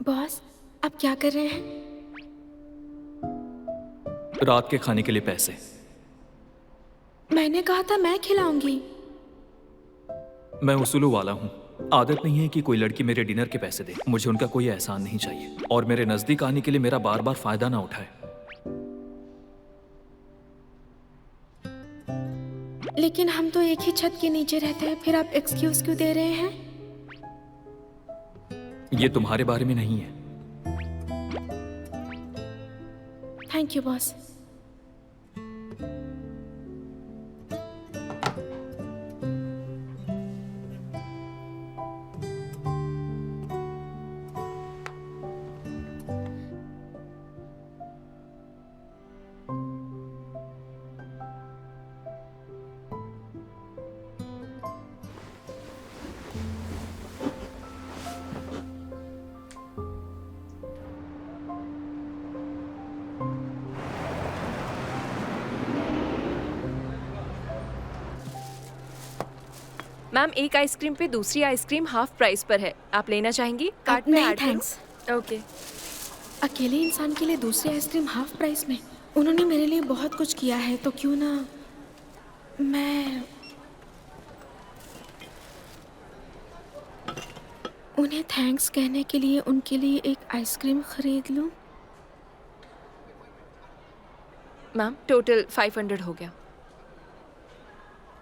Boss, आप क्या कर रहे हैं? रात के खाने के लिए पैसे। मैंने कहा था मैं खिलाऊंगी। मैं उसूलों वाला हूँ। आदत नहीं है कि कोई लड़की मेरे डिनर के पैसे दे। मुझे उनका कोई एहसान नहीं चाहिए और मेरे नजदीक आने के लिए मेरा बार बार फायदा ना उठाए। लेकिन हम तो एक ही छत के नीचे रहते हैं, फिर आप एक्सक्यूज क्यों दे रहे हैं? ये तुम्हारे बारे में नहीं है। Thank you boss. मैम, एक आइसक्रीम पे दूसरी आइसक्रीम हाफ प्राइस पर है। आप लेना चाहेंगी? कार्ट में नहीं ऐड करूं? थैंक्स। ओके। अकेले इंसान के लिए दूसरी आइसक्रीम हाफ प्राइस में? उन्होंने मेरे लिए बहुत कुछ किया है, तो क्यों ना मैं उन्हें थैंक्स कहने के लिए उनके लिए एक आइसक्रीम खरीद लूं? मैम, टोटल 500 हो गया।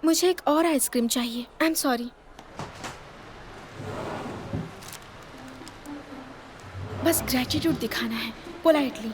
मुझे एक और आइसक्रीम चाहिए। I am sorry. बस ग्रेटिट्यूड दिखाना है, पोलाइटली।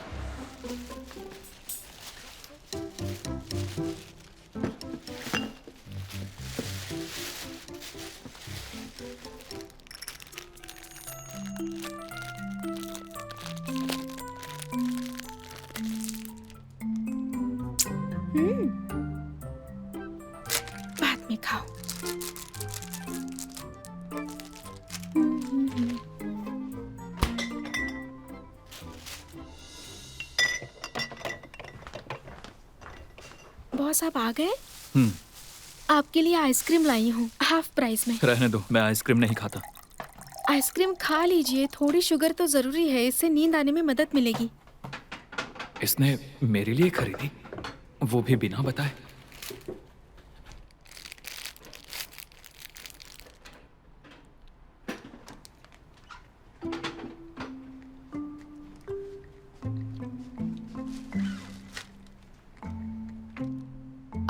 बाद में खाओ। बॉस, आप आ गए? आपके लिए आइसक्रीम लाई हूँ हाफ प्राइस में। रहने दो, मैं आइसक्रीम नहीं खाता। आइसक्रीम खा लीजिए, थोड़ी शुगर तो जरूरी है, इससे नींद आने में मदद मिलेगी। इसने मेरे लिए खरीदी, वो भी बिना बताए।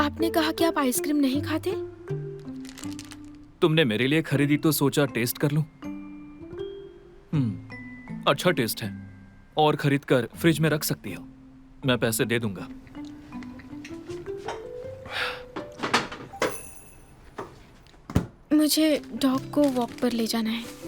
आपने कहा कि आप आइसक्रीम नहीं खाते? तुमने मेरे लिए खरीदी तो सोचा टेस्ट कर लूं। अच्छा टेस्ट है और खरीद कर फ्रिज में रख सकती हो। मैं पैसे दे दूंगा। मुझे डॉग को वॉक पर ले जाना है।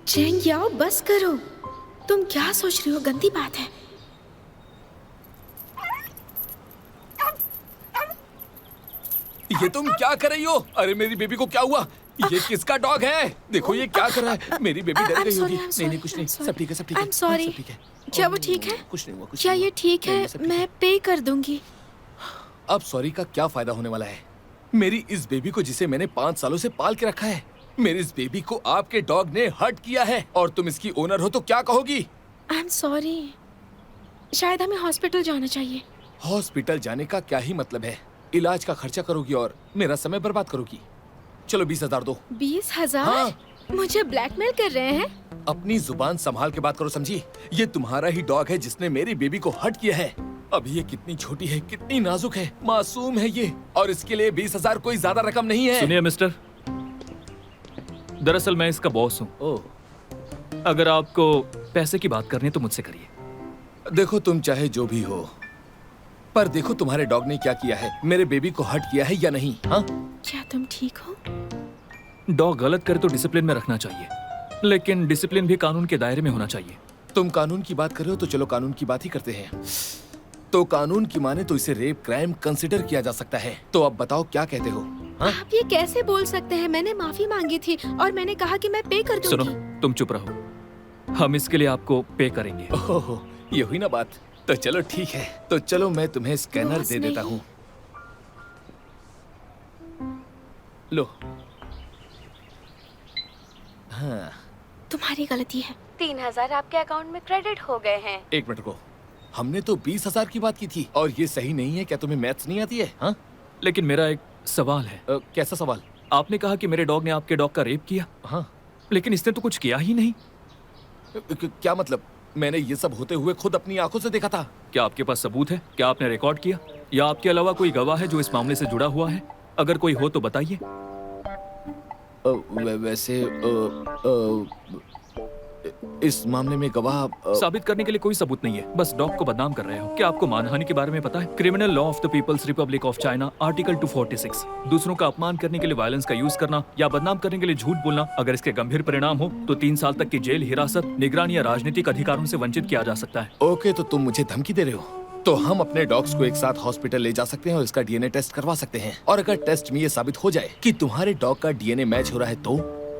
चैंग याओ, बस करो। तुम क्या सोच रही हो? गंदी बात है। ये तुम क्या कर रही हो? अरे मेरी बेबी को क्या हुआ? ये किसका डॉग है? देखो ये क्या कर रहा है। मेरी बेबी डर गई होगी। नहीं कुछ नहीं, सब ठीक है, सब ठीक है। I'm sorry. सब ठीक है। क्या वो ठीक है? कुछ नहीं हुआ, कुछ क्या नहीं ये हुआ। ठीक नहीं, है? सब ठीक मैं पे कर दूंगी। अब सॉरी का क्या फायदा होने वाला है? मेरी इस बेबी को जिसे मैंने 5 सालों से पाल के रखा है, मेरी इस बेबी को आपके डॉग ने हर्ट किया है और तुम इसकी ओनर हो तो क्या कहोगी? I am sorry. शायद हमें हॉस्पिटल जाना चाहिए। हॉस्पिटल जाने का क्या ही मतलब है? इलाज का खर्चा करोगी और मेरा समय बर्बाद करोगी। चलो 20,000 दो। 20,000? हाँ। मुझे ब्लैकमेल कर रहे हैं? अपनी जुबान संभाल के बात करो, समझी? ये तुम्हारा ही डॉग है जिसने मेरी बेबी को हर्ट किया है। अभी ये कितनी छोटी है, कितनी नाजुक है, मासूम है ये, और इसके लिए 20,000 कोई ज्यादा रकम नहीं है। सुनिए मिस्टर, दरअसल मैं इसका बॉस हूँ। ओह। अगर आपको पैसे की बात करनी है तो मुझसे करिए। देखो तुम चाहे जो भी हो, पर देखो तुम्हारे डॉग ने क्या किया है, मेरे बेबी को हर्ट किया है या नहीं? हाँ? क्या तुम ठीक हो? डॉग गलत करे तो डिसिप्लिन में रखना चाहिए, लेकिन डिसिप्लिन भी कानून के दायरे में होना चाहिए। तुम कानून की बात कर रहे हो तो चलो कानून की बात ही करते हैं। तो कानून की माने तो इसे रेप क्राइम कंसिडर किया जा सकता है। तो अब बताओ क्या कहते हो? हाँ? आप ये कैसे बोल सकते हैं? मैंने माफी मांगी थी और मैंने कहा कि मैं पे कर सुनो, दूंगी। तुम चुप रहो। हम इसके लिए आपको पे करेंगे। ओह, ये हुई ना बात। तो चलो ठीक है, तो चलो मैं तुम्हें स्कैनर बॉस दे देता नहीं। हूँ। लो। हाँ, तुम्हारी गलती है। 3000 आपके अकाउंट में क्रेडिट हो गए हैं। एक मिनट रुको। हमने तो 20,000 की बात की थी और ये सही नहीं है। क्या तुम्हें मैथ्स नहीं आती है? हाँ? लेकिन मेरा एक सवाल है। कैसा सवाल? आपने कहा कि मेरे डॉग ने आपके डॉग का रेप किया, हाँ, लेकिन इसने तो कुछ किया ही नहीं। क्या मतलब? मैंने ये सब होते हुए खुद अपनी आंखों से देखा था। क्या आपके पास सबूत है? क्या आपने रिकॉर्ड किया? या आपके अलावा कोई गवाह है जो इस मामले से जुड़ा हुआ है? अगर कोई हो तो बताइए। वैसे इस मामले में गवाह साबित करने के लिए कोई सबूत नहीं है, बस डॉग को बदनाम कर रहे हो। क्या आपको मानहानि के बारे में पता है? Criminal law of the People's Republic of China article 246, दूसरों का अपमान करने के लिए वायलेंस का यूज करना या बदनाम करने के लिए झूठ बोलना, अगर इसके गंभीर परिणाम हो तो 3 साल तक की जेल, हिरासत, निगरानी या राजनीतिक अधिकारों से वंचित किया जा सकता है। ओके, तो तुम मुझे धमकी दे रहे हो? तो हम अपने डॉग्स को एक साथ हॉस्पिटल ले जा सकते हैं और इसका डीएनए टेस्ट करवा सकते हैं। और अगर टेस्ट में ये साबित हो जाए कि तुम्हारे डॉग का डीएनए मैच हो रहा है तो?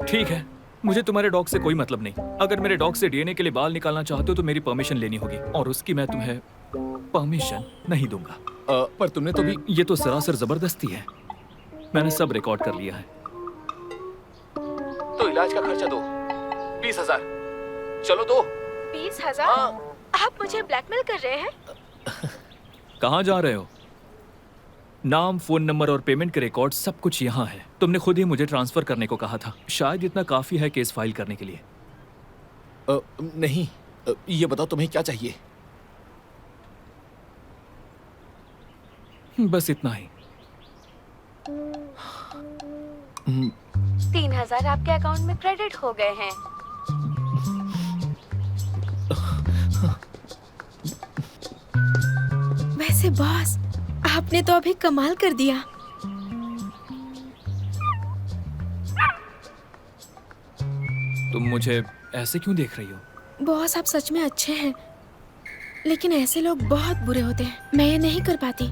ठीक है, मुझे तुम्हारे डॉग से कोई मतलब नहीं। अगर मेरे डॉग से डीएनए के लिए बाल निकालना चाहते हो तो मेरी परमिशन लेनी होगी, और उसकी मैं तुम्हें परमिशन नहीं दूंगा। पर तुमने तो भी ये तो सरासर जबरदस्ती है। मैंने सब रिकॉर्ड कर लिया है। तो इलाज का खर्चा दो। 20,000। चलो दो। 20,000? हाँ। आप मुझे ब्लैकमेल कर रहे हैं? कहाँ जा रहे हो? नाम, फोन नंबर और पेमेंट के रिकॉर्ड सब कुछ यहाँ है। तुमने खुद ही मुझे ट्रांसफर करने को कहा था। शायद इतना काफी है केस फाइल करने के लिए। नहीं, ये बताओ तुम्हें क्या चाहिए? बस इतना ही। 3000 आपके अकाउंट में क्रेडिट हो गए हैं। वैसे बॉस, आपने तो अभी कमाल कर दिया। तुम मुझे ऐसे क्यों देख रही हो? बॉस, आप सच में अच्छे हैं, लेकिन ऐसे लोग बहुत बुरे होते हैं। मैं ये नहीं कर पाती।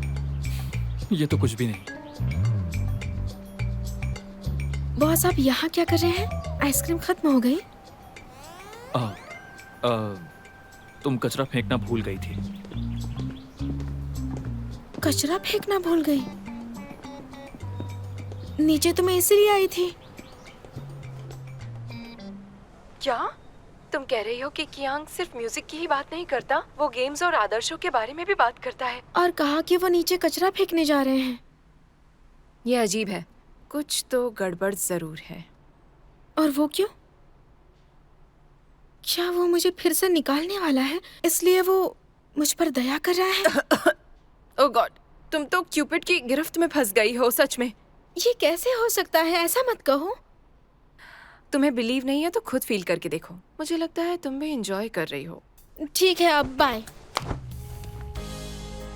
ये तो कुछ भी नहीं। बॉस, आप यहाँ क्या कर रहे हैं? आइसक्रीम खत्म हो गई? तुम कचरा फेंकना भूल गई थी। कचरा फेंकना भूल गई? नीचे तो मैं इसीलिए आई थी। क्या तुम कह रही हो कि कियांग सिर्फ म्यूजिक की ही बात नहीं करता, वो गेम्स और आदर्शों के बारे में भी बात करता है? और कहा कि वो नीचे कचरा फेंकने जा रहे हैं। ये अजीब है, कुछ तो गड़बड़ जरूर है। और वो क्यों? क्या वो मुझे फिर से निकालने वाला है, इसलिए वो मुझ पर दया कर रहा है? ओह गॉड, तुम तो क्यूपिड की गिरफ्त में फंस गई हो सच में। ये कैसे हो सकता है? ऐसा मत कहो। तुम्हें बिलीव नहीं है तो खुद फील करके देखो। मुझे लगता है तुम भी एंजॉय कर रही हो। ठीक है, अब बाय।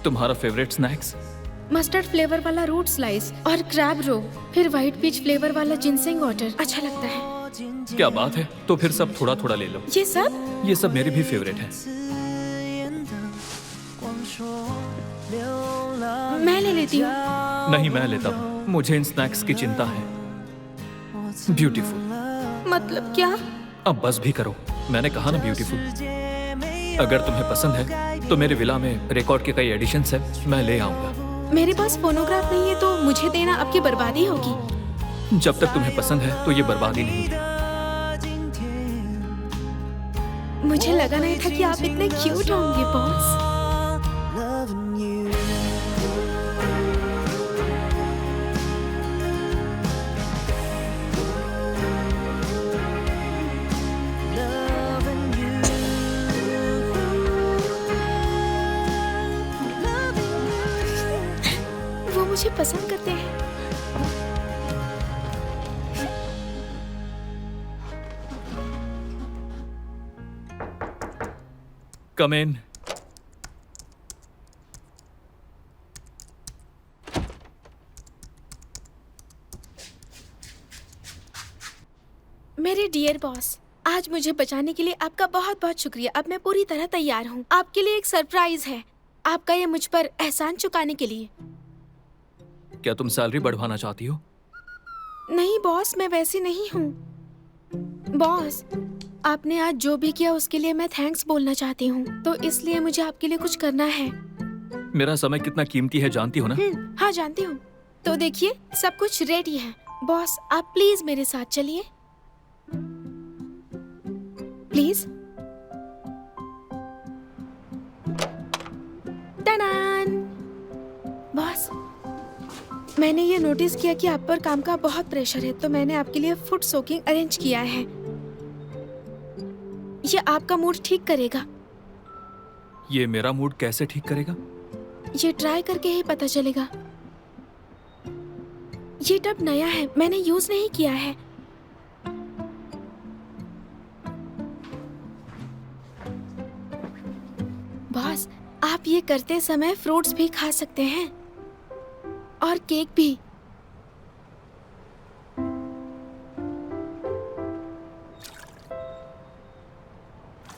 तुम्हारा फेवरेट स्नैक्स? मस्टर्ड फ्लेवर वाला रूट स्लाइस और क्रैब रो, फिर व्हाइट पीच फ्लेवर वाला जिनसेंग वाटर अच्छा लगता है। क्या बात है, तो फिर सब थोड़ा थोड़ा ले लो। ये सब? ये सब मेरे भी फेवरेट है। मैं ले लेती हूँ। नहीं, मैं लेता हूँ। मुझे इन स्नैक्स की चिंता है। ब्यूटीफुल। मतलब क्या? अब बस भी करो, मैंने कहा ना ब्यूटीफुल। अगर तुम्हें पसंद है तो मेरे विला में रिकॉर्ड के कई एडिशंस है, मैं ले आऊंगा। मेरे पास फोनोग्राफ नहीं है तो मुझे देना आपकी बर्बादी होगी। जब तक तुम्हें पसंद है तो ये बर्बादी नहीं है। मुझे लगा नहीं था कि आप इतने क्यूट होंगे बॉस। वो मुझे पसंद करते हैं। कम इन। मेरे डियर बॉस, आज मुझे बचाने के लिए आपका बहुत बहुत शुक्रिया। अब मैं पूरी तरह तैयार हूँ। आपके लिए एक सरप्राइज है, आपका ये मुझ पर एहसान चुकाने के लिए। क्या तुम सैलरी बढ़वाना चाहती हो? नहीं बॉस, मैं वैसी नहीं हूँ। बॉस, आपने आज जो भी किया उसके लिए मैं थैंक्स बोलना चाहती हूँ, तो इसलिए मुझे आपके लिए कुछ करना है। मेरा समय कितना कीमती है जानती हो ना? हाँ जानती हूँ। तो देखिए सब कुछ रेडी है। बॉस आप प्लीज मेरे साथ चलिए, प्लीज। टनान! बॉस, मैंने ये नोटिस किया कि आप पर काम का बहुत प्रेशर है, तो मैंने आपके लिए फूड सोकिंग अरेंज किया है। ये आपका मूड ठीक करेगा। ये मेरा मूड कैसे ठीक करेगा? ये ट्राई करके ही पता चलेगा। ये टब नया है, मैंने यूज नहीं किया है। बॉस, आप ये करते समय फ्रूट्स भी खा सकते हैं और केक भी।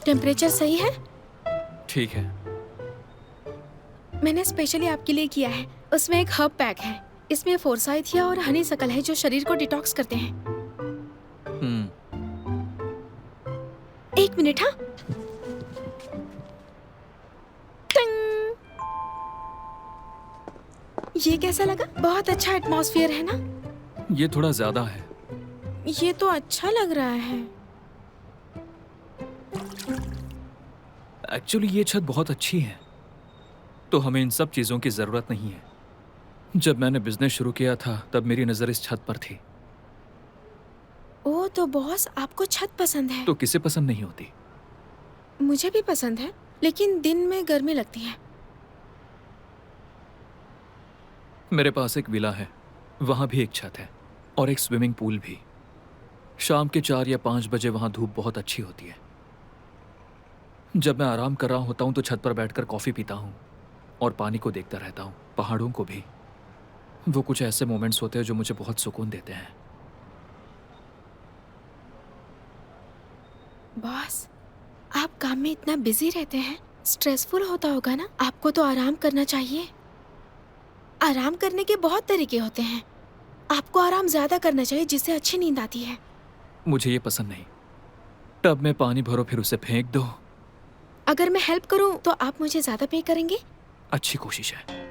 टेम्परेचर सही है? ठीक है। मैंने स्पेशली आपके लिए किया है। उसमें एक हर्ब पैक है, इसमें फोर्साइथिया और हनी सकल है जो शरीर को डिटॉक्स करते हैं। एक मिनट। हाँ, टंग! ये कैसा लगा? बहुत अच्छा एटमॉस्फेयर है ना? ये थोड़ा ज्यादा है। ये तो अच्छा लग रहा है। एक्चुअली ये छत बहुत अच्छी है, तो हमें इन सब चीजों की जरूरत नहीं है। जब मैंने बिजनेस शुरू किया था तब मेरी नजर इस छत पर थी। ओह, तो बॉस आपको छत पसंद है? तो किसे पसंद नहीं होती? मुझे भी पसंद है, लेकिन दिन में गर्मी लगती है। मेरे पास एक विला है, वहां भी एक छत है और एक स्विमिंग पूल भी। शाम के 4 या 5 बजे वहां धूप बहुत अच्छी होती है। जब मैं आराम कर रहा होता हूं तो छत पर बैठकर कॉफी पीता हूं और पानी को देखता रहता हूं, पहाड़ों को भी। वो कुछ ऐसे मोमेंट्स होते हैं जो मुझे बहुत सुकून देते हैं। बॉस, आप काम में इतना बिजी रहते हैं, स्ट्रेसफुल होता होगा ना? आपको तो आराम करना चाहिए। आराम करने के बहुत तरीके होते हैं। आपको आराम ज्यादा करना चाहिए, जिससे अच्छी नींद आती है। मुझे ये पसंद नहीं। टब में पानी भरो फिर उसे फेंक दो। अगर मैं हेल्प करूं तो आप मुझे ज्यादा पे करेंगे? अच्छी कोशिश है।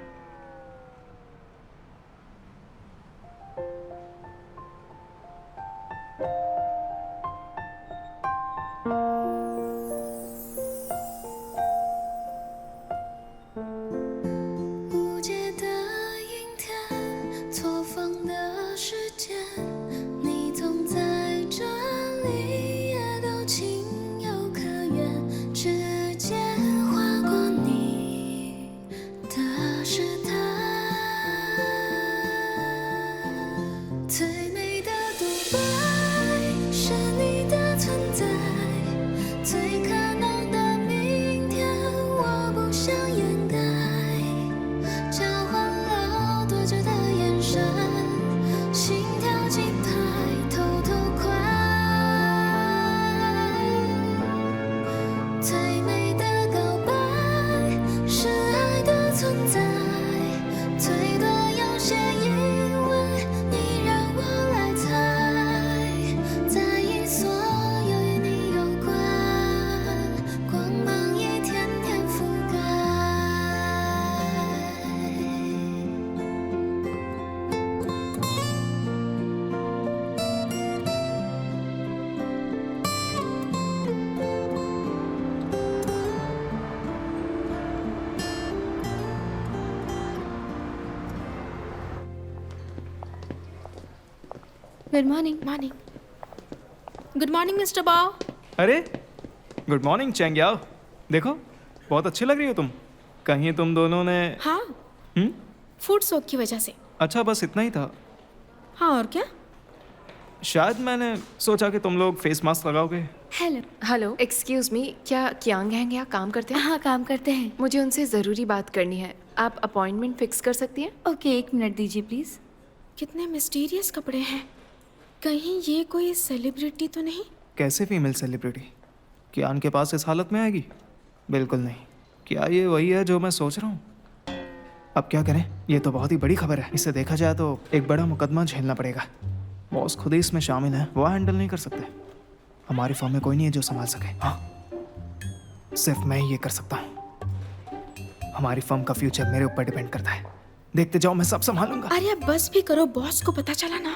Good morning. Morning. Good morning mister बाओ। अरे गुड मॉर्निंग चेंग याओ। देखो बहुत अच्छी लग रही हो तुम। कहीं तुम दोनों ने हाँ, फूड सोक की वजह से। अच्छा बस इतना ही था। हाँ और क्या? शायद मैंने सोचा कि तुम लोग फेस मास्क लगाओगे। हेलो हेलो, एक्सक्यूज मी, क्या कियांग हैंग यहाँ काम करते हैं? हाँ काम करते हैं। मुझे उनसे ज़रूरी बात करनी है। आप अपॉइंटमेंट फिक्स कर सकती हैं? ओके, 1 मिनट दीजिए प्लीज। कितने मिस्टीरियस कपड़े हैं। कहीं ये कोई सेलिब्रिटी तो नहीं? कैसे फीमेल सेलिब्रिटी कियान के पास इस हालत में आएगी? बिल्कुल नहीं। क्या ये वही है जो मैं सोच रहा हूँ? अब क्या करें, ये तो बहुत ही बड़ी खबर है। इसे देखा जाए तो एक बड़ा मुकदमा झेलना पड़ेगा। बॉस खुद ही इसमें शामिल है, वो हैंडल नहीं कर सकते। हमारी फर्म में कोई नहीं है जो संभाल सके। हाँ, सिर्फ मैं ही ये कर सकता हूँ। हमारी फर्म का फ्यूचर मेरे ऊपर डिपेंड करता है। देखते जाओ, मैं सब संभालूंगा। अरे अब बस भी करो, बॉस को पता चला ना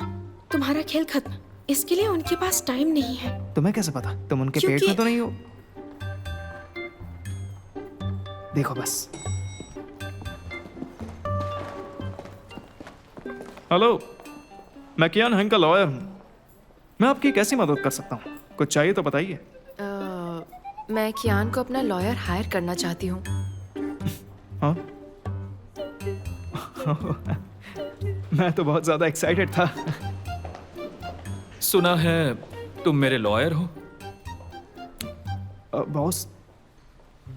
तुम्हारा खेल खत्म। इसके लिए उनके पास टाइम नहीं है। तुम्हें कैसे पता? तुम उनके पेट में तो नहीं हो? देखो बस। हेलो, मैं कियान हैंग का लॉयर हूँ। मैं आपकी कैसी मदद कर सकता हूँ? कुछ चाहिए तो बताइए। मैं कियान को अपना लॉयर हायर करना चाहती हूँ। हाँ? मैं तो बहुत ज्यादा एक्साइटेड था। सुना है तुम मेरे लॉयर हो। बॉस,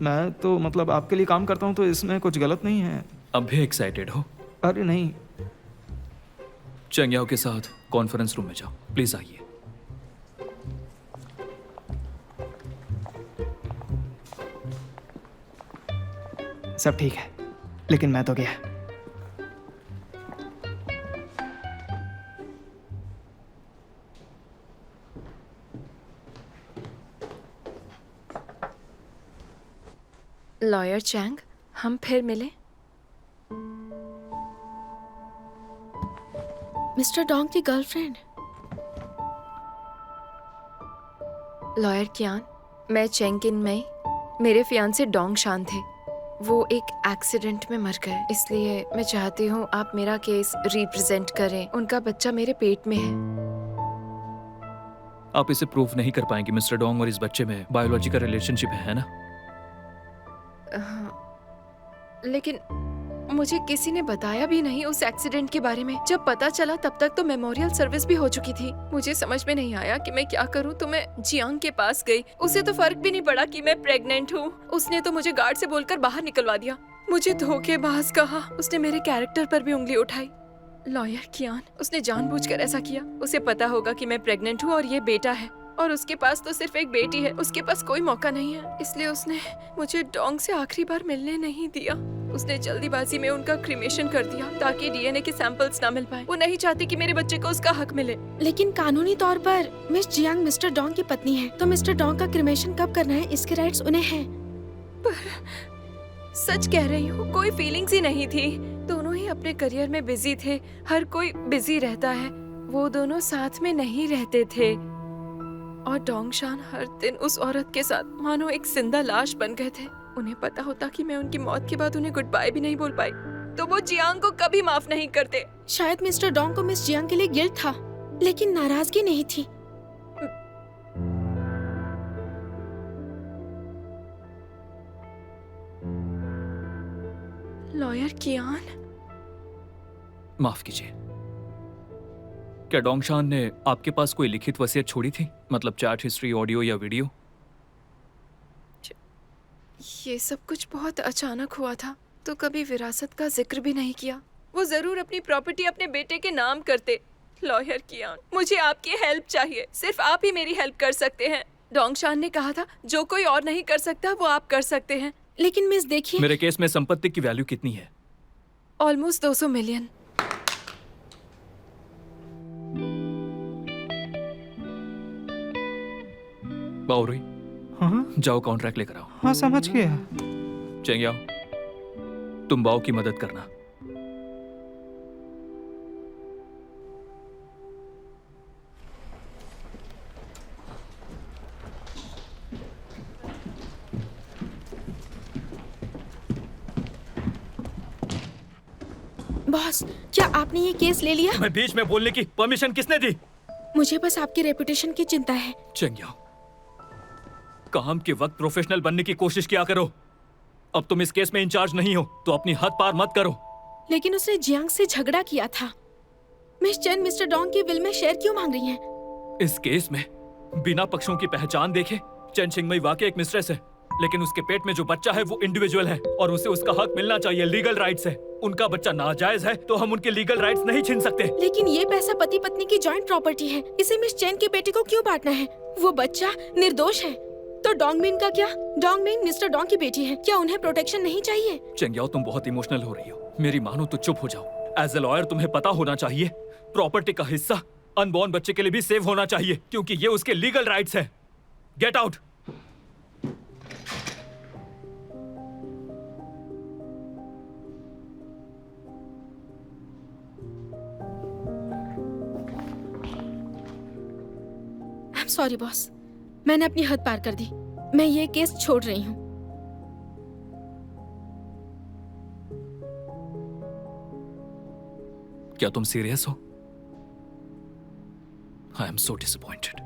मैं तो मतलब आपके लिए काम करता हूँ, तो इसमें कुछ गलत नहीं है। अब भी एक्साइटेड हो? अरे नहीं। चंग्याओ के साथ कॉन्फ्रेंस रूम में जाओ, प्लीज आइए। सब ठीक है, लेकिन मैं तो गया। लॉयर चैंग, हम फिर मिले। मिस्टर डोंग की गर्लफ्रेंड। लॉयर कियान, मैं चेंग किन मई, मेरे फियांसे डोंग शान थे। वो एक एक्सीडेंट में मर गए, इसलिए मैं चाहती हूँ आप मेरा केस रिप्रेजेंट करें। उनका बच्चा मेरे पेट में है। आप इसे प्रूफ नहीं कर पाएंगे। मिस्टर डोंग और इस बच्चे में बायोलॉजिकल रिलेशनशिप है ना? लेकिन मुझे किसी ने बताया भी नहीं उस एक्सीडेंट के बारे में। जब पता चला तब तक तो मेमोरियल सर्विस भी हो चुकी थी। मुझे समझ में नहीं आया कि मैं क्या करूं, तो मैं जियांग के पास गई। उसे तो फर्क भी नहीं पड़ा कि मैं प्रेग्नेंट हूं। उसने तो मुझे गार्ड से बोलकर बाहर निकलवा दिया। मुझे धोखेबाज कहा। उसने मेरे कैरेक्टर पर भी उंगली उठाई। लॉयर कियान, उसने जानबूझकर ऐसा किया। उसे पता होगा कि मैं प्रेग्नेंट हूँ और ये बेटा है, और उसके पास तो सिर्फ एक बेटी है। उसके पास कोई मौका नहीं है, इसलिए उसने मुझे डोंग से आखिरी बार मिलने नहीं दिया। उसने जल्दीबाजी में उनका क्रीमेशन कर दिया ताकि डीएनए के सैंपल्स ना मिल पाए। वो नहीं चाहती कि मेरे बच्चे को उसका हक मिले। लेकिन कानूनी तौर पर मिस जियांग मिस्टर डोंग की पत्नी है, तो मिस्टर डोंग का क्रिमेशन कब करना है इसके राइट्स उन्हें हैं। पर सच कह रही हूँ, कोई फीलिंग्स ही नहीं थी। दोनों ही अपने करियर में बिजी थे। हर कोई बिजी रहता है, वो दोनों साथ में नहीं रहते थे। और डोंगशान हर दिन उस औरत के साथ मानो एक जिंदा लाश बन गए थे। उन्हें पता होता कि मैं उनकी मौत के बाद उन्हें गुड बाय भी नहीं बोल पाई, तो वो जियांग को कभी माफ नहीं करते। शायद मिस्टर डोंग को मिस जियांग के लिए गिल्ट था, लेकिन नाराजगी नहीं थी। लॉयर कियान, माफ कीजिए। क्या डोंगशान ने आपके पास कोई लिखित वसीयत छोड़ी थी? मतलब चैट हिस्ट्री, ऑडियो या वीडियो? ये सब कुछ बहुत अचानक हुआ था, तो कभी विरासत का जिक्र भी नहीं किया। वो जरूर अपनी प्रॉपर्टी अपने बेटे के नाम करते। लॉयर कियान, मुझे आपकी हेल्प चाहिए। सिर्फ आप ही मेरी हेल्प कर सकते हैं। डोंगशान ने कहा था जो कोई और नहीं कर सकता वो आप कर सकते हैं। लेकिन मिस देखिए, मेरे केस में संपत्ति की वैल्यू कितनी है? Almost 200 million. बाओरुई, हाँ जाओ कॉन्ट्रैक्ट लेकर आओ। हाँ, समझ गया। चेंग्याओ, तुम बाओ की मदद करना। बॉस, क्या आपने ये केस ले लिया? मैं बीच में बोलने की परमिशन किसने दी? मुझे बस आपकी रेपुटेशन की चिंता है। चेंग्याओ, काम के वक्त प्रोफेशनल बनने की कोशिश किया करो। अब तुम इस केस में इंचार्ज नहीं हो, तो अपनी हद पार मत करो। लेकिन उसने जियांग से झगड़ा किया था। मिस चेन मिस्टर डोंग की विल में शेयर क्यों मांग रही हैं? इस केस में बिना पक्षों की पहचान देखे चेन चिंगमई वाकई एक मिस्ट्रेस है, लेकिन उसके पेट में जो बच्चा है वो इंडिविजुअल है और उसे उसका हक मिलना चाहिए। लीगल राइट्स है। उनका बच्चा नाजायज है तो हम उनके लीगल राइट्स नहीं छीन सकते। लेकिन ये पैसा पति पत्नी की जॉइंट प्रॉपर्टी है, इसे मिस चेन के बेटे को क्यों बांटना है? वो बच्चा निर्दोष है। तो डोंगमिन का क्या? डोंगमिन मिस्टर डोंग की बेटी है, क्या उन्हें प्रोटेक्शन नहीं चाहिए? चेंग्याओ, तुम बहुत इमोशनल हो रही हो। मेरी मानो तो चुप हो जाओ। एज ए लॉयर तुम्हें पता होना चाहिए प्रॉपर्टी का हिस्सा अनबॉर्न बच्चे के लिए भी सेफ होना चाहिए, क्योंकि ये उसके लीगल राइट्स है। Get out. I am sorry boss, मैंने अपनी हद पार कर दी। मैं ये केस छोड़ रही हूँ। क्या तुम सीरियस हो? I am so disappointed.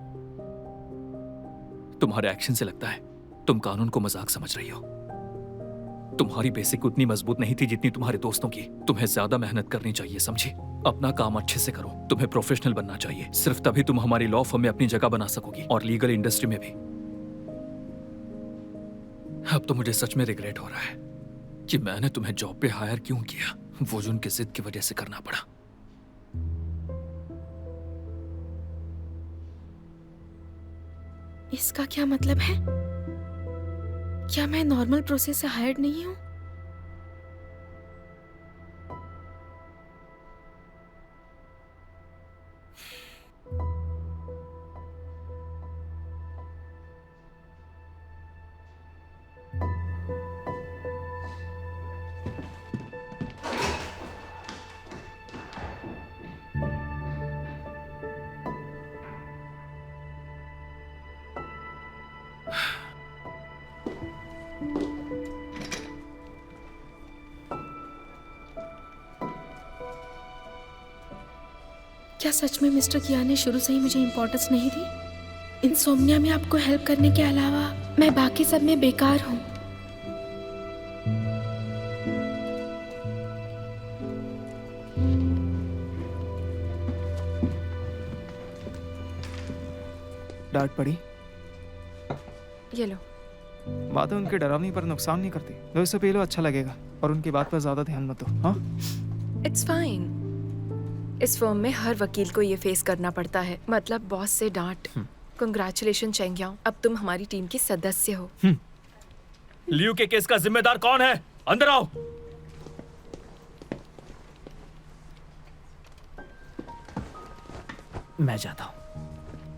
तुम्हारे एक्शन से लगता है तुम कानून को मजाक समझ रही हो। तुम्हारी बेसिक उतनी मजबूत नहीं थी जितनी तुम्हारे दोस्तों की। तुम्हें ज्यादा मेहनत करनी चाहिए, समझी? अपना काम अच्छे से करो। तुम्हें प्रोफेशनल बनना चाहिए। सिर्फ तभी तुम हमारी लॉ फर्म में अपनी जगह बना सकोगी, और लीगल इंडस्ट्री में भी। अब तो मुझे सच में रिग्रेट हो रहा है कि मैंने तुम्हें जॉब पे हायर क्यों किया। वो जो उनकी जिद की वजह से करना पड़ा। इसका क्या मतलब है? क्या मैं नॉर्मल प्रोसेस से हायर्ड नहीं हूँ? क्या सच में मिस्टर कियान ने शुरू से ही मुझे इम्पोर्टेंस नहीं दी? इंसोम्निया में आपको हेल्प करने के अलावा मैं बाकी सब में बेकार हूँ। डांट पड़ी? ये लो। बातें उनके डरावनी पर नुकसान नहीं करती। लो इसे पी लो, अच्छा लगेगा। और उनकी बात पर ज्यादा ध्यान मत दो। हाँ, इट्स फाइन। इस फर्म में हर वकील को ये फेस करना पड़ता है, मतलब बॉस से डांट। कंग्रेचुलेशन चेंग्याओ, अब तुम हमारी टीम की सदस्य हो। लियू के केस का जिम्मेदार कौन है? अंदर आओ। मैं जाता हूँ।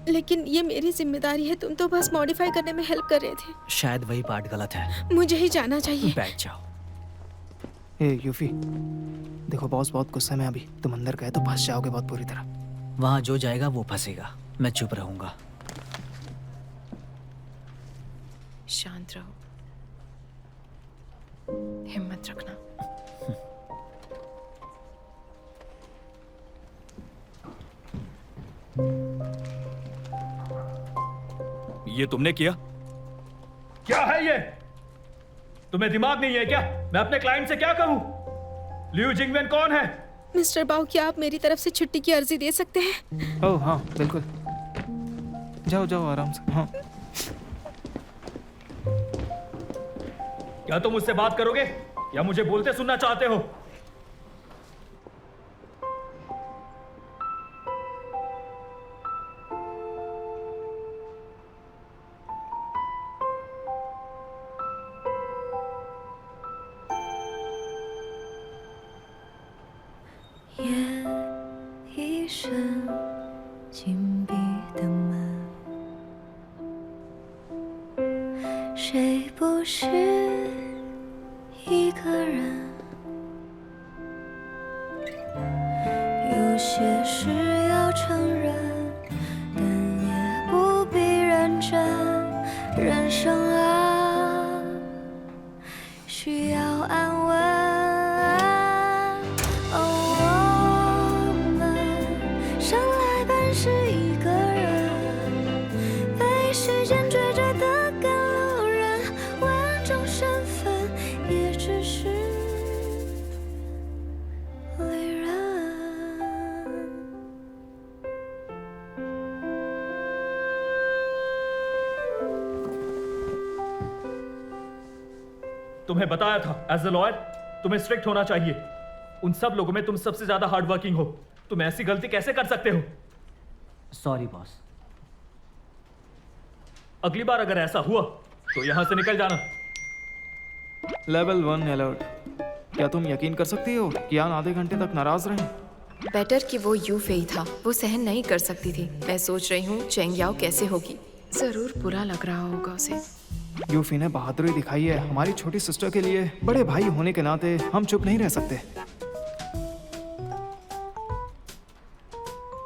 लेकिन ये मेरी जिम्मेदारी है। तुम तो बस मॉडिफाई करने में हेल्प कर रहे थे। शायद वही पार्ट गलत है। मुझे ही जाना चाहिए। बैठ जाओ। ए यूफी, देखो बॉस बहुत गुस्से में। अभी तुम अंदर गए तो फंस जाओगे बहुत बुरी तरह। वहां जो जाएगा वो फंसेगा। मैं चुप रहूंगा। शांत रहो, हिम्मत रखना। ये तुमने किया? क्या है ये? तुम्हें दिमाग नहीं है क्या? मैं अपने क्लाइंट से क्या कहूं? लियू जिंगवेन कौन है? मिस्टर बाओ, क्या आप मेरी तरफ से छुट्टी की अर्जी दे सकते हैं? ओह हाँ, बिल्कुल। जाओ जाओ आराम से। हाँ, क्या तुम मुझसे बात करोगे या मुझे बोलते सुनना चाहते हो? तुम्हें बताया था एज अ लॉयर तुम्हें स्ट्रिक्ट होना चाहिए। उन सब लोगों में तुम सबसे ज्यादा हार्ड वर्किंग हो। तुम ऐसी गलती कैसे कर सकते हो? Sorry boss. अगली बार अगर ऐसा हुआ तो यहां से निकल जाना। Level 1 alert. क्या तुम यकीन कर सकती हो कियान आधे घंटे तक नाराज रहे? बेटर कि वो यू फेई था। वो सहन नहीं कर सकती थी। मैं सोच रही हूँ चेंग याओ कैसे होगी। जरूर बुरा लग रहा होगा उसे। यूफी ने बहादुरी दिखाई है हमारी छोटी सिस्टर के लिए। बड़े भाई होने के नाते हम चुप नहीं रह सकते।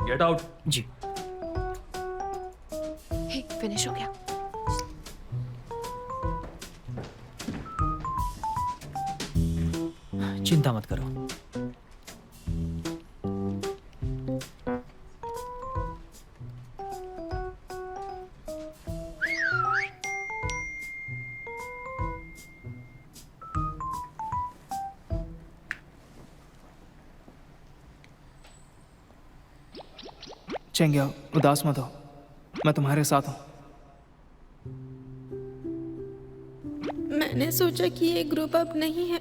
Get out. जी। हे, फिनिश हो गया। चिंता मत करो। चेंगिया, उदास मत हो, मैं तुम्हारे साथ हूँ। मैंने सोचा कि ये ग्रुप अब नहीं है।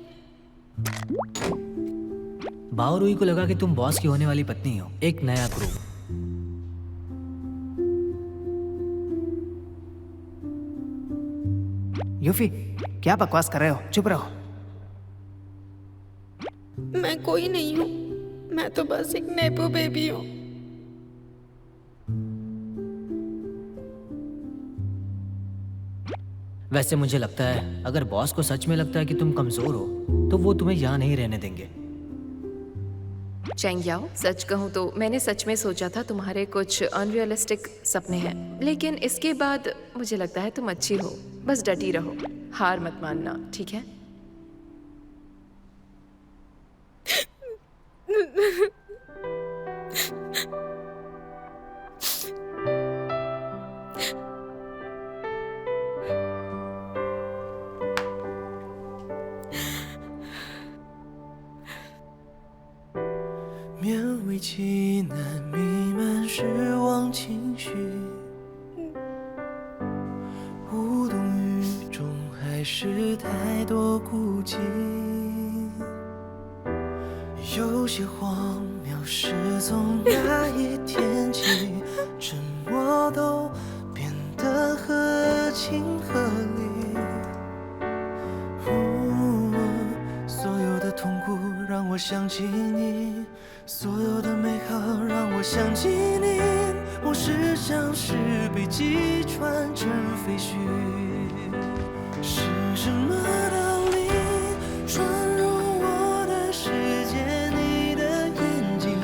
बाओरुई को लगा कि तुम बॉस की होने वाली पत्नी हो। एक नया ग्रुप। यूफी, क्या बकवास कर रहे हो? चुप रहो। मैं कोई नहीं हूँ, मैं तो बस एक नेपो बेबी हूँ। वैसे मुझे लगता है अगर बॉस को सच में लगता है कि तुम कमजोर हो तो वो तुम्हें यहाँ नहीं रहने देंगे। चेंग याओ, सच कहूँ तो मैंने सच में सोचा था तुम्हारे कुछ अनरियलिस्टिक सपने हैं, लेकिन इसके बाद मुझे लगता है तुम अच्छी हो। बस डटी रहो, हार मत मानना, ठीक है?勉为其难弥漫失望情绪，无动于衷还是太多顾忌，有些荒谬是从那一天起，沉默都变得合情合理。所有的痛苦让我想起你，所有的美好让我想起你。往事像是被击穿成废墟，是什么道理闯入我的世界？你的眼睛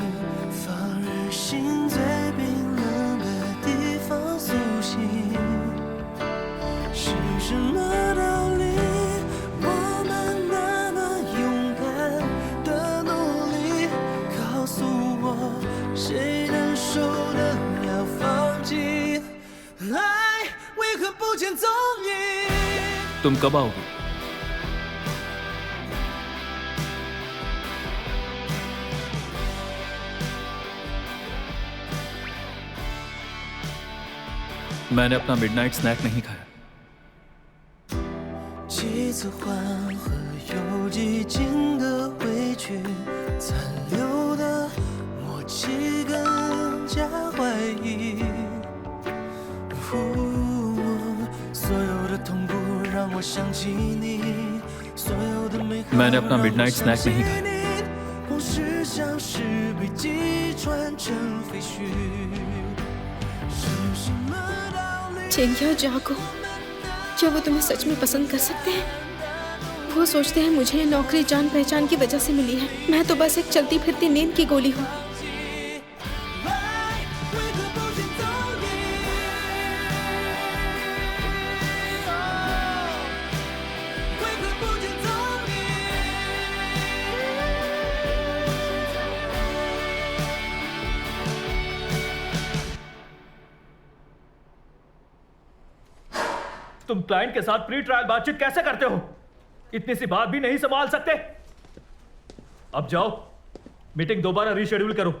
放日心最冰冷的地方苏醒，是什么道理？我们那么勇敢的努力，告诉我谁能受得了放弃？爱为何不见踪影？ तुम कब आओगे? मैंने अपना मिडनाइट स्नैक नहीं खाया। 几次缓和又寂静的回去，残留的默契更加怀疑。所有的痛苦让我想起你，所有的美好 मैंने अपना मिडनाइट स्नैक नहीं खाया। 往事像是被击穿成废墟，是什么道理？ चेंगिया जागो, क्या वो तुम्हें सच में पसंद कर सकते हैं? वो सोचते हैं मुझे ये नौकरी जान पहचान की वजह से मिली है। मैं तो बस एक चलती फिरती नींद की गोली हूँ। 爱为何不见踪影？为何不见踪影？ तुम क्लाइंट के साथ प्री ट्रायल बातचीत कैसे करते हो? इतनी सी बात भी नहीं संभाल सकते? अब जाओ, मीटिंग दोबारा रीशेड्यूल करो।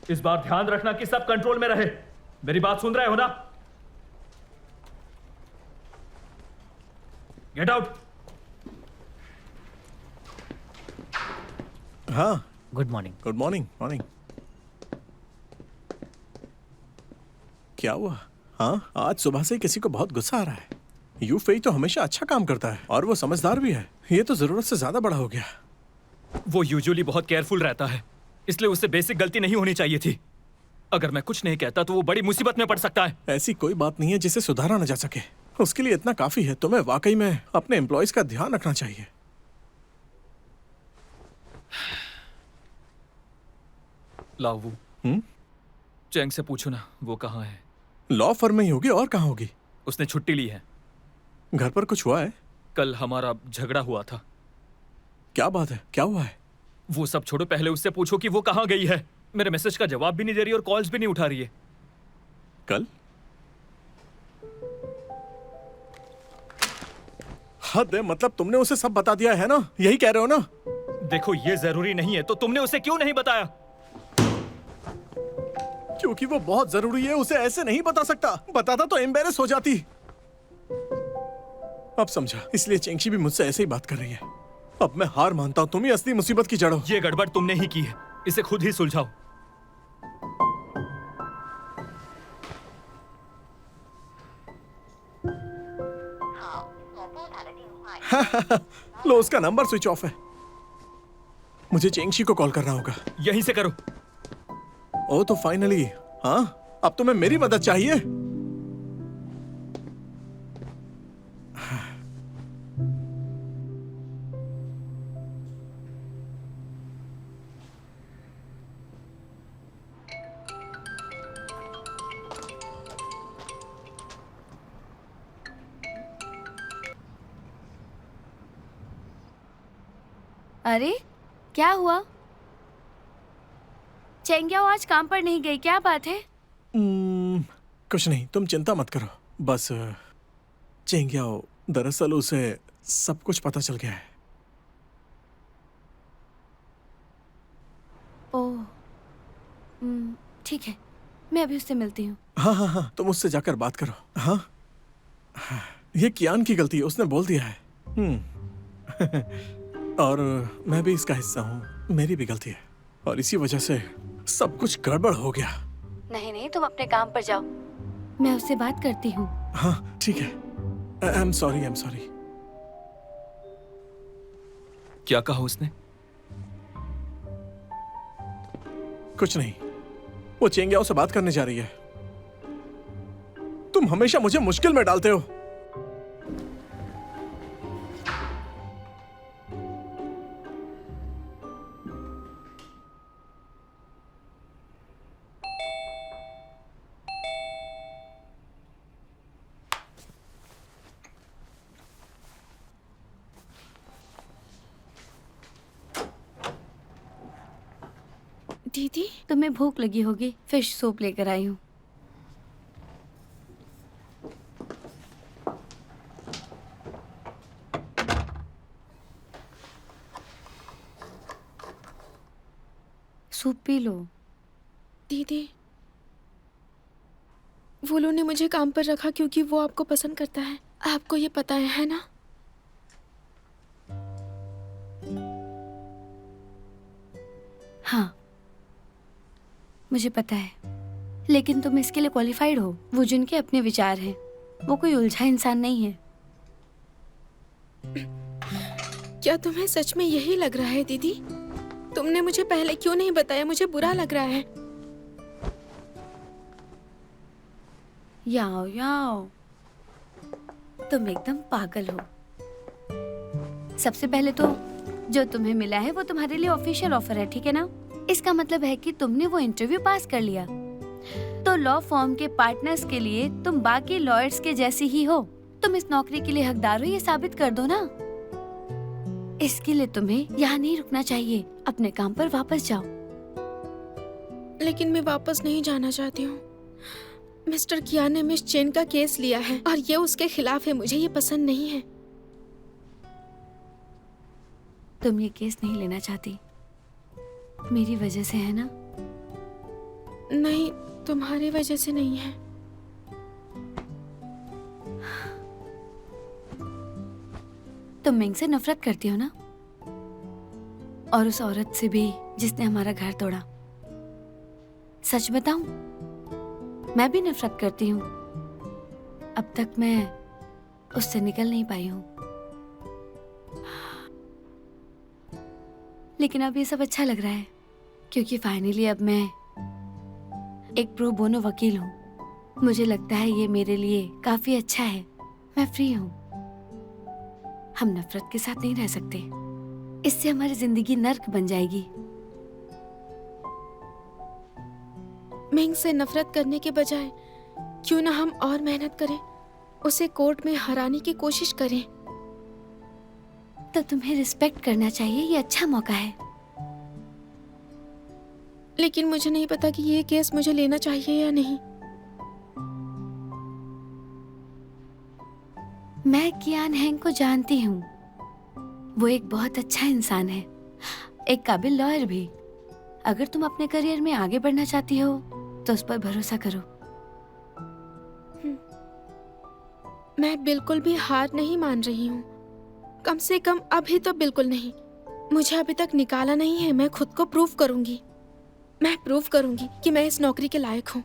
इस बार ध्यान रखना कि सब कंट्रोल में रहे। मेरी बात सुन रहे हो ना? Get out. हाँ, good morning. Good morning. Morning. क्या हुआ? हाँ, आज सुबह से किसी को बहुत गुस्सा आ रहा है। यू फेई तो हमेशा अच्छा काम करता है और वो समझदार भी है। ये तो जरूरत से ज्यादा बड़ा हो गया। वो यूजुअली बहुत केयरफुल रहता है, इसलिए उससे बेसिक गलती नहीं होनी चाहिए थी। अगर मैं कुछ नहीं कहता तो वो बड़ी मुसीबत में पड़ सकता है। ऐसी कोई बात नहीं है जिसे सुधारा न जा सके। उसके लिए इतना काफी है। तुम्हें वाकई में अपने एम्प्लॉयज का ध्यान रखना चाहिए। लाओ, चैंग से पूछो ना वो कहाँ है। लॉ फर्म में ही होगी, और कहाँ होगी? उसने छुट्टी ली है। घर पर कुछ हुआ है? कल हमारा झगड़ा हुआ था। क्या बात है, क्या हुआ है? वो सब छोड़ो, पहले उससे पूछो कि वो कहाँ गई है। मेरे मैसेज का जवाब भी नहीं दे रही और कॉल्स भी नहीं उठा रही है। कल? हद है, मतलब तुमने उसे सब बता दिया है ना? यही कह रहे हो ना? देखो ये जरूरी नहीं है, तो तुमने उसे क्यों नहीं बताया? क्योंकि वो बहुत जरूरी है, उसे ऐसे नहीं बता सकता। बताता तो एम्बेरस हो जाती। अब समझा, इसलिए चेंगशी भी मुझसे ऐसे ही बात कर रही है। अब मैं हार मानता हूँ, तुम ही असली मुसीबत की जड़ हो। ये गड़बड़ तुमने ही की है, इसे खुद ही सुलझाओ। लो, उसका नंबर स्विच ऑफ है। मुझे चेंगशी को कॉल करना होगा। यहीं से करो। ओ तो फाइनली, हाँ, अब तुम्हें मेरी मदद चाहिए। अरे क्या हुआ? चेंग्याओ आज काम पर नहीं गई, क्या बात है? कुछ नहीं, तुम चिंता मत करो। बस चेंग्याओ, दरअसल उसे सब कुछ पता चल गया है। ओह, ठीक है, मैं अभी उससे मिलती हूँ। हाँ हाँ हाँ, तुम उससे जाकर बात करो। हाँ, ये कियान की गलती है, उसने बोल दिया है। और मैं भी इसका हिस्सा हूँ, मेरी भी गलती है, और इसी वजह से सब कुछ गड़बड़ हो गया। नहीं नहीं, तुम अपने काम पर जाओ, मैं उससे बात करती हूँ। हाँ ठीक है। I am sorry, I am sorry. क्या कहा उसने? कुछ नहीं, वो चेंग्याओ से बात करने जा रही है। तुम हमेशा मुझे मुश्किल में डालते हो। दीदी, तुम्हें भूख लगी होगी, फिश सूप लेकर आई हूँ। Soup P low. दीदी, वुलू ने मुझे काम पर रखा क्योंकि वो आपको पसंद करता है। आपको ये पता है ना? हाँ, मुझे पता है, लेकिन तुम इसके लिए क्वालिफाइड हो। वो जिनके अपने विचार हैं, वो कोई उलझा इंसान नहीं है। क्या तुम्हें सच में यही लग रहा है दीदी? तुमने मुझे पहले क्यों नहीं बताया? मुझे बुरा लग रहा है। याओ याओ, तुम एकदम पागल हो। सबसे पहले तो जो तुम्हें मिला है वो तुम्हारे लिए ऑफिशियल ऑफर है, ठीक है ना? इसका मतलब है कि तुमने वो इंटरव्यू पास कर लिया, तो लॉ फर्म के पार्टनर्स के लिए तुम बाकी लॉयर्स के जैसे ही हो। तुम इस नौकरी के लिए हकदार हो, ये साबित कर दो ना। इसके लिए तुम्हें यहाँ नहीं रुकना चाहिए, अपने काम पर वापस जाओ। लेकिन मैं वापस नहीं जाना चाहती हूँ। मिस्टर कियान ने मिस चेन का केस लिया है और ये उसके खिलाफ है। मुझे ये पसंद नहीं है। तुम ये केस नहीं लेना चाहती, मेरी वजह से है ना? नहीं, तुम्हारी वजह से नहीं है। तुम मिंग से नफरत करती हो ना, और उस औरत से भी जिसने हमारा घर तोड़ा। सच बताऊं, मैं भी नफरत करती हूँ। अब तक मैं उससे निकल नहीं पाई हूँ, लेकिन अब ये सब अच्छा लग रहा है। क्योंकि फाइनली अब मैं एक प्रो बोनो वकील हूँ। मुझे लगता है ये मेरे लिए काफी अच्छा है। मैं फ्री हूँ। हम नफरत के साथ नहीं रह सकते, इससे हमारी जिंदगी नर्क बन जाएगी। मिंग से नफरत करने के बजाय क्यों ना हम और मेहनत करें, उसे कोर्ट में हराने की कोशिश करें। तो तुम्हें रिस्पेक्ट करना चाहिए, ये अच्छा मौका है। लेकिन मुझे नहीं पता कि ये केस मुझे लेना चाहिए या नहीं। मैं कियान हैंग को जानती हूँ। वो एक बहुत अच्छा इंसान है, एक काबिल लॉयर भी। अगर तुम अपने करियर में आगे बढ़ना चाहती हो तो उस पर भरोसा करो। मैं बिल्कुल भी हार नहीं मान रही हूँ, कम से कम अभी तो बिल्कुल नहीं। मुझे अभी तक निकाला नहीं है। मैं खुद को प्रूव करूंगी। मैं प्रूव करूंगी कि मैं इस नौकरी के लायक हूँ।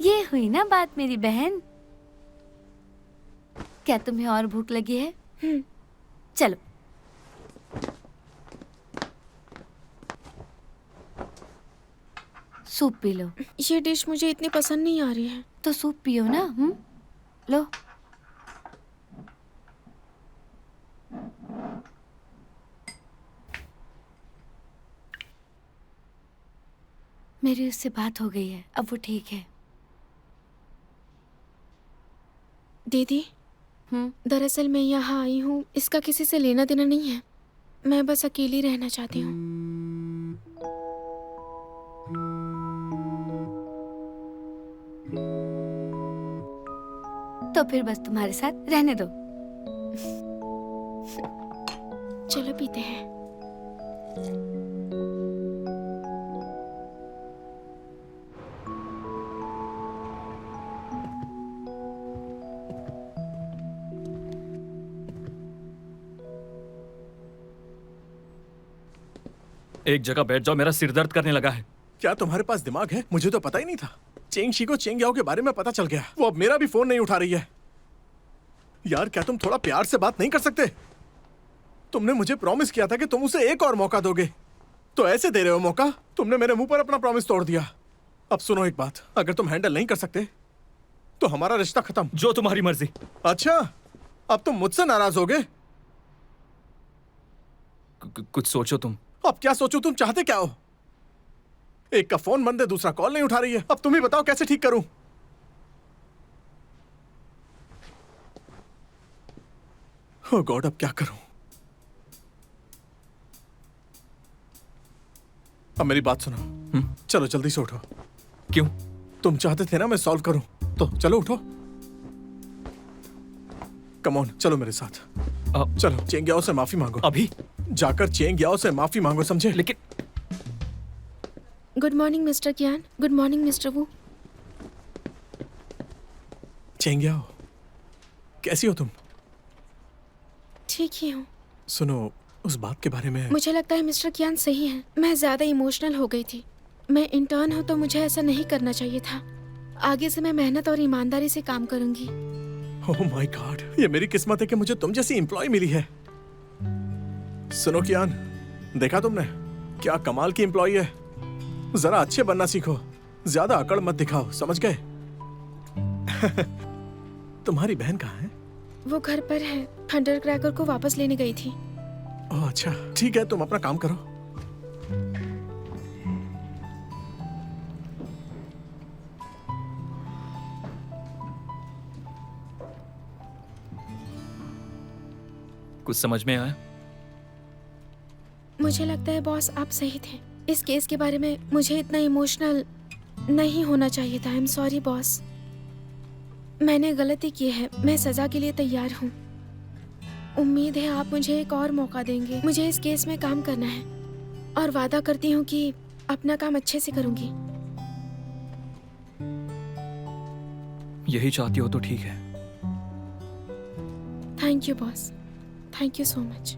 ये हुई ना बात मेरी बहन। क्या तुम्हें और भूख लगी है? चलो। Soup P low. ये डिश मुझे इतनी पसंद नहीं आ रही है। तो सूप पियो ना। लो। मेरी उससे बात हो गई है, अब वो ठीक है। दीदी, दरअसल मैं यहाँ आई हूँ, इसका किसी से लेना देना नहीं है। मैं बस अकेली रहना चाहती हूँ। तो फिर बस तुम्हारे साथ रहने दो। चलो पीते हैं। एक जगह बैठ जाओ, मेरा सिर दर्द करने लगा है। क्या तुम्हारे पास दिमाग है? मुझे तो पता ही नहीं था। चेंग शी को चेंग याओ के बारे में पता चल गया। वो अब मेरा भी फोन नहीं उठा रही है। यार, क्या तुम थोड़ा प्यार से बात नहीं कर सकते? तुमने मुझे प्रॉमिस किया था कि तुम उसे एक और मौका दोगे, तो ऐसे दे रहे हो मौका? तुमने मेरे मुंह पर अपना प्रॉमिस तोड़ दिया। अब सुनो एक बात, अगर तुम हैंडल नहीं कर सकते तो हमारा रिश्ता खत्म। जो तुम्हारी मर्जी। अच्छा, अब तुम मुझसे नाराज होगे? कुछ सोचो तुम। अब क्या सोचूं? तुम चाहते क्या हो? एक का फोन बंद है, दूसरा कॉल नहीं उठा रही है। अब तुम ही बताओ कैसे ठीक करूं? ओह गॉड, अब क्या करूं? अब मेरी बात सुनो। चलो जल्दी से उठो। क्यों? तुम चाहते थे ना मैं सॉल्व करूं, तो चलो उठो। कम ऑन, चलो मेरे साथ। चलो चेंग याओ से माफी मांगो। अभी जाकर चेंग याओ से माफी मांगो, समझे? लेकिन गुड मॉर्निंग मिस्टर कियान। गुड मॉर्निंग मिस्टर वू। चेंग याओ, कैसी हो तुम? ठीक ही हूँ। सुनो, उस बात के बारे में मुझे लगता है मिस्टर कियान सही है। मैं ज्यादा इमोशनल हो गई थी। मैं इंटर्न हूँ तो मुझे ऐसा नहीं करना चाहिए था। आगे से मैं मेहनत और ईमानदारी से काम करूंगी। ओह माय गॉड, ये मेरी किस्मत है कि मुझे तुम जैसी एम्प्लॉय मिली है। सुनो कियान, देखा तुमने क्या कमाल की एम्प्लॉय है। जरा अच्छे बनना सीखो, ज्यादा अकड़ मत दिखाओ, समझ गए? तुम्हारी बहन कहाँ है? वो घर पर है। थंडर क्रैकर को वापस लेने गई थी। ओह अच्छा, ठीक है, तुम अपना काम करो। कुछ समझ में आया? मुझे लगता है बॉस आप सही थे। इस केस के बारे में मुझे इतना इमोशनल नहीं होना चाहिए था। I am sorry boss. मैंने गलती की है। मैं सजा के लिए तैयार हूँ। उम्मीद है आप मुझे एक और मौका देंगे। मुझे इस केस में काम करना है और वादा करती हूँ कि अपना काम अच्छे से करूंगी। यही चाहती हो तो ठीक है। Thank you boss. Thank you so much.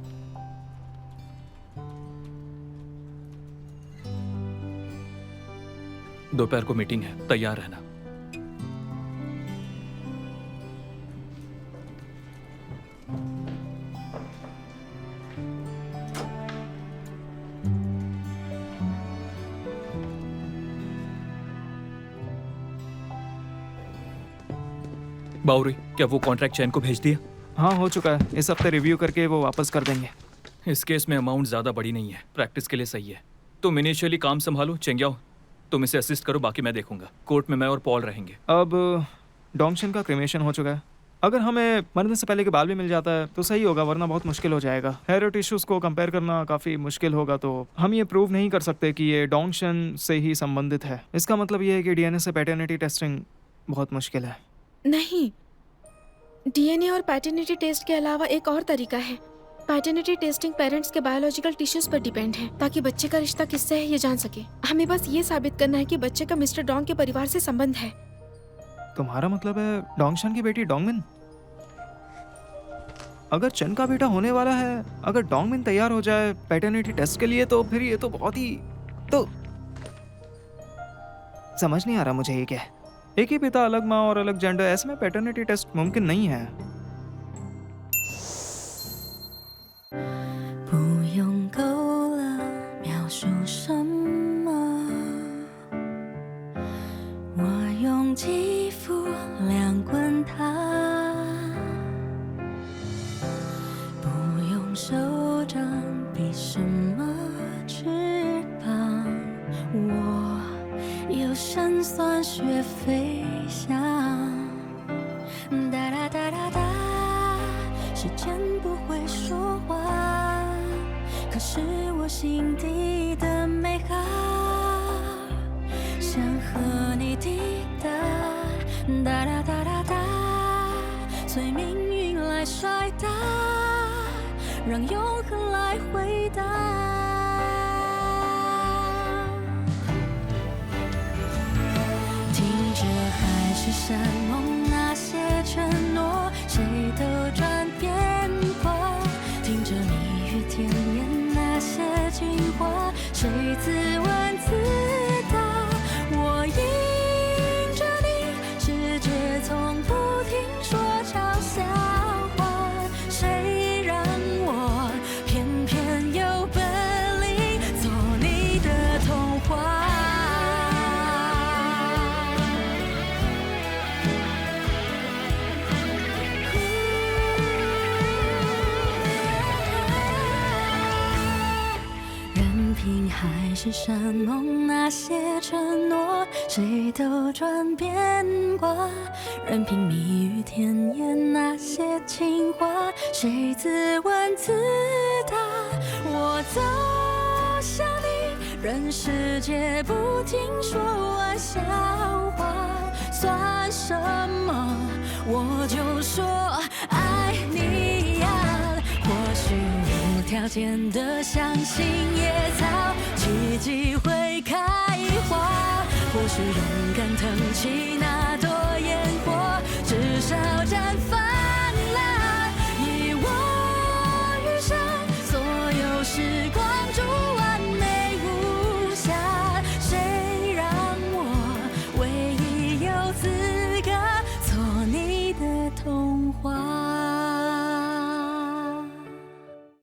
दोपहर को मीटिंग है, तैयार रहना। बाउरी, क्या वो कॉन्ट्रैक्ट चैन को भेज दिया? हाँ हो चुका है, इस हफ्ते रिव्यू करके वो वापस कर देंगे। इस केस में अमाउंट ज्यादा बड़ी नहीं है, प्रैक्टिस के लिए सही है। तुम इनिशियली काम संभालो, चेंग्याओ तुम इसे असिस्ट करो, बाकी मैं देखूंगा। कोर्ट में मैं और पॉल रहेंगे। अब डोंगशन का क्रिमेशन हो चुका है, अगर हमें मरने से पहले के बाल भी मिल जाता है तो सही होगा, वरना बहुत मुश्किल हो जाएगा। हेयर टिश्यूज को कंपेयर करना काफ़ी मुश्किल होगा, तो हम ये प्रूव नहीं कर सकते कि ये डोंगशन से ही संबंधित है। इसका मतलब ये है कि डीएनए से पैटर्निटी टेस्टिंग बहुत मुश्किल है। नहीं, डीएनए और पैटर्निटी टेस्ट के अलावा एक और तरीका है। पैटर्निटी टेस्टिंग पेरेंट्स के बायोलॉजिकल टिश्यूज पर डिपेंड है, ताकि बच्चे का रिश्ता किससे है ये जान सके। हमें बस ये साबित करना है कि बच्चे का मिस्टर डोंग के परिवार से संबंध है। तुम्हारा मतलब है डोंगशन की बेटी डोंगमिन? अगर चन का बेटा होने वाला है, अगर डोंगमिन तैयार हो जाए पैटर्निटी टेस्ट के लिए, तो फिर ये तो बहुत ही तो समझ नहीं आ रहा मुझे ये क्या है। एक ही पिता, अलग माँ और अलग जेंडर, ऐसे में पैटर्निटी टेस्ट मुमकिन नहीं है। 不用够了，描述什么？我用肌肤量滚它，不用手掌比什么翅膀。我有神算学飞翔，哒哒哒哒哒，时间不会说话。 可是我心底的美好，想和你抵达，哒哒哒哒哒，随命运来甩打，让永恒来回答。听着海誓山盟那些承诺，谁都转变过，听着蜜语甜言。 那些情话，谁自问自答？我迎着你，世界从不停说悄笑话，谁让我偏偏有本领做你的童话？ 海誓山盟那些承诺，谁都转变过。任凭蜜语甜言那些情话，谁自问自答。我走向你，任世界不停说玩笑话，算什么？我就说爱你呀。或许无条件的相信野草。 奇迹会开花，或许勇敢腾起那朵